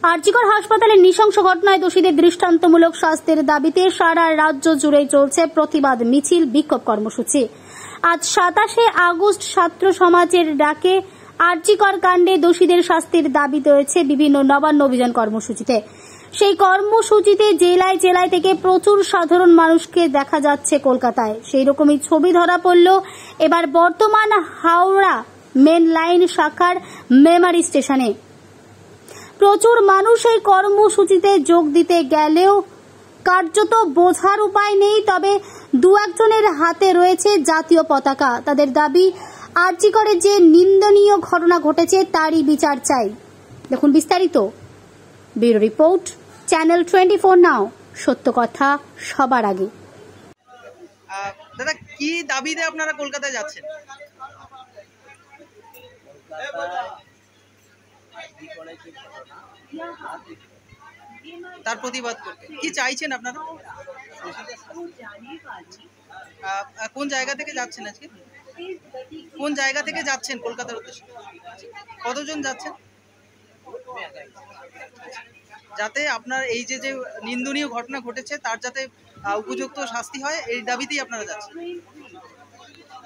আরজিকর হাসপাতালে নৃশংস ঘটনায় দোষীদের দৃষ্টান্তমূলক শাস্তির দাবিতে সারা রাজ্য জুড়ে চলছে প্রতিবাদ মিছিল, বিক্ষোভ কর্মসূচি। আজ 27শে আগস্ট ছাত্র সমাজের ডাকে আরজিকর কাণ্ডে দোষীদের শাস্তির দাবি রয়েছে বিভিন্ন নবান্ন অভিযান কর্মসূচিতে। সেই কর্মসূচিতে জেলায় জেলায় থেকে প্রচুর সাধারণ মানুষকে দেখা যাচ্ছে কলকাতায়। সেই রকমই ছবি ধরা পড়ল এবার বর্তমান হাওড়া মেন লাইন শাখার মেমারি স্টেশনে। প্রচুর মানুষ এই কর্মসূচিতে যোগ দিতে গেলেও কার্যত বোঝার উপায় নেই। তবে দু একজনের হাতে রয়েছে জাতীয় পতাকা। তাদের দাবি, আরজিকরে যে নিন্দনীয় ঘটনা ঘটেছে তারই বিচার চাই। দেখুন বিস্তারিত। ব্যুরো রিপোর্ট, চ্যানেল 24 নাও, সত্য কথা সবার আগে। দাদা, কি দাবিতে আপনারা কলকাতায় যাচ্ছেন? তার প্রতিবাদ করতে কি চাইছেন আপনারা? কোন জায়গা থেকে যাচ্ছেন আজকে? কোন জায়গা থেকে যাচ্ছেন কলকাতার উদ্দেশ্যে? কতজন যাচ্ছেন? যাতে আপনার এই যে যে নিন্দনীয় ঘটনা ঘটেছে তার যাতে উপযুক্ত শাস্তি হয়, এই দাবিতেই আপনারা যাচ্ছেন।